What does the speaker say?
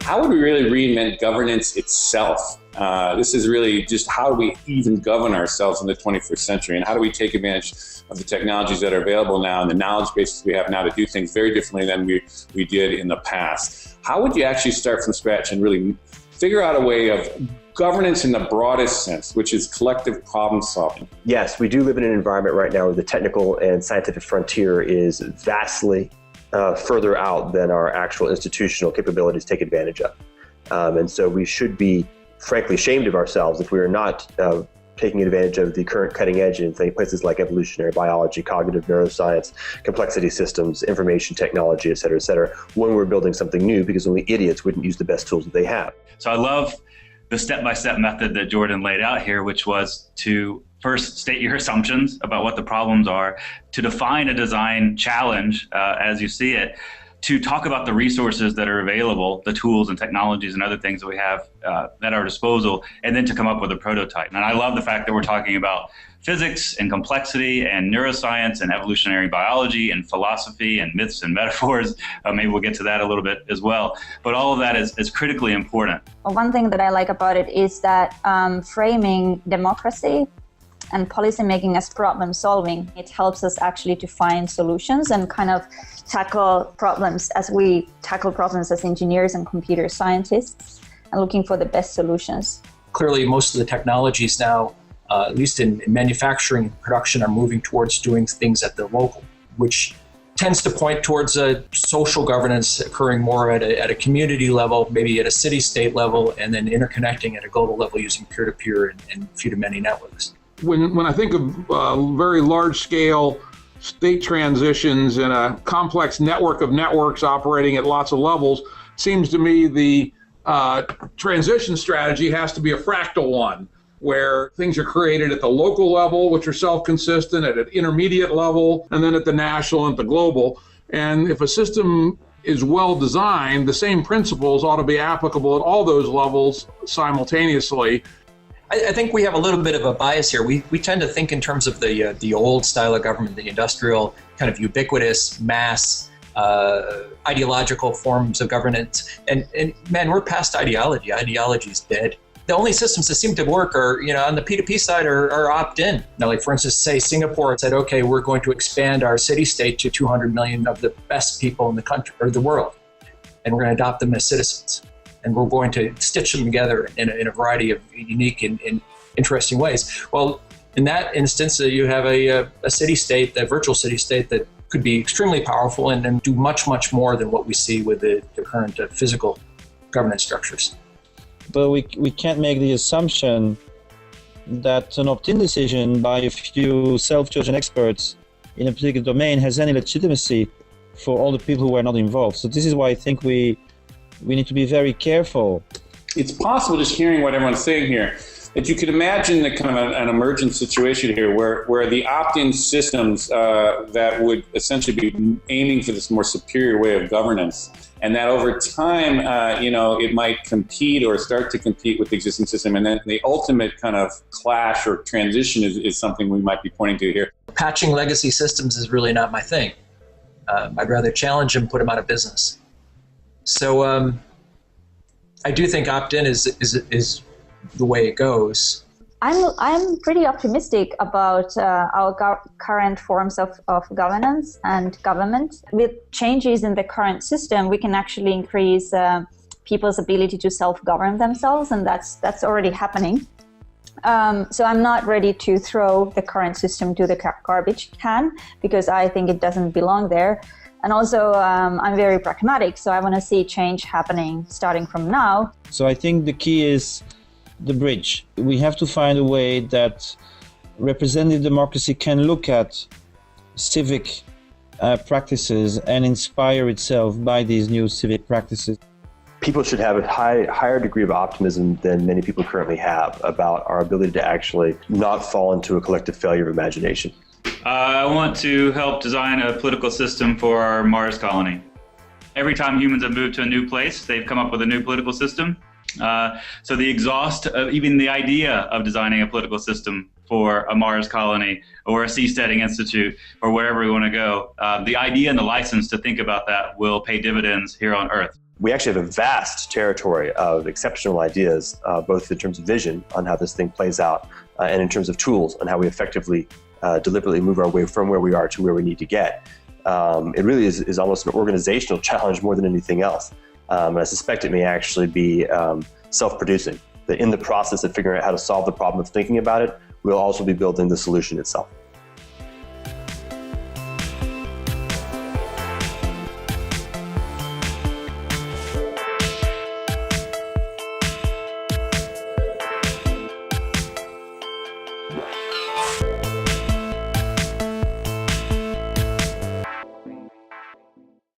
how would we really reinvent governance itself? This is really just how do we even govern ourselves in the 21st century, and how do we take advantage of the technologies that are available now and the knowledge bases we have now to do things very differently than we did in the past. How would you actually start from scratch and really figure out a way of governance in the broadest sense, which is collective problem solving? Yes, we do live in an environment right now where the technical and scientific frontier is vastly further out than our actual institutional capabilities take advantage of. And so we should be frankly ashamed of ourselves if we are not taking advantage of the current cutting edge in places like evolutionary biology, cognitive neuroscience, complexity systems, information technology, et cetera, when we're building something new, because only idiots wouldn't use the best tools that they have. So I love the step-by-step method that Jordan laid out here, which was to first state your assumptions about what the problems are, to define a design challenge as you see it, to talk about the resources that are available, the tools and technologies and other things that we have at our disposal, and then to come up with a prototype. And I love the fact that we're talking about physics and complexity and neuroscience and evolutionary biology and philosophy and myths and metaphors. Maybe we'll get to that a little bit as well. But all of that is critically important. One thing that I like about it is that framing democracy and policymaking as problem solving, it helps us actually to find solutions and kind of tackle problems as we tackle problems as engineers and computer scientists, and looking for the best solutions. Clearly, most of the technologies now, at least in manufacturing and production, are moving towards doing things at the local, which tends to point towards a social governance occurring more at a community level, maybe at a city-state level, and then interconnecting at a global level using peer-to-peer and few-to-many networks. When I think of very large-scale state transitions in a complex network of networks operating at lots of levels, seems to me the transition strategy has to be a fractal one, where things are created at the local level, which are self-consistent, at an intermediate level, and then at the national and the global. And if a system is well designed, the same principles ought to be applicable at all those levels simultaneously. I think we have a little bit of a bias here. We tend to think in terms of the old style of government, the industrial, kind of ubiquitous, mass, ideological forms of governance. And man, we're past ideology. Ideology is dead. The only systems that seem to work are, on the P2P side are opt-in. Now, like for instance, say Singapore said, okay, we're going to expand our city-state to 200 million of the best people in the country or the world, and we're going to adopt them as citizens. And we're going to stitch them together in a variety of unique and interesting ways. Well, in that instance, you have a city-state, a virtual city-state that could be extremely powerful and do much, much more than what we see with the current physical governance structures. But we can't make the assumption that an opt-in decision by a few self-chosen experts in a particular domain has any legitimacy for all the people who are not involved. So this is why I think we need to be very careful. It's possible, just hearing what everyone's saying here, that you could imagine the kind of an emergent situation here where the opt-in systems that would essentially be aiming for this more superior way of governance, and that over time, it might compete or start to compete with the existing system, and then the ultimate kind of clash or transition is something we might be pointing to here. Patching legacy systems is really not my thing. I'd rather challenge them, put them out of business. So I do think opt-in is the way it goes. I'm pretty optimistic about our current forms of governance and government. With changes in the current system, we can actually increase people's ability to self-govern themselves, and that's already happening. So I'm not ready to throw the current system to the garbage can, because I think it doesn't belong there. And also, I'm very pragmatic, so I want to see change happening starting from now. So I think the key is the bridge. We have to find a way that representative democracy can look at civic practices and inspire itself by these new civic practices. People should have a higher degree of optimism than many people currently have about our ability to actually not fall into a collective failure of imagination. I want to help design a political system for our Mars colony. Every time humans have moved to a new place, they've come up with a new political system. So the exhaust of even the idea of designing a political system for a Mars colony or a seasteading institute or wherever we want to go, the idea and the license to think about that will pay dividends here on Earth. we actually have a vast territory of exceptional ideas, both in terms of vision on how this thing plays out, and in terms of tools on how we effectively, deliberately move our way from where we are to where we need to get. It really is almost an organizational challenge more than anything else. And I suspect it may actually be self-producing, that in the process of figuring out how to solve the problem of thinking about it, we'll also be building the solution itself.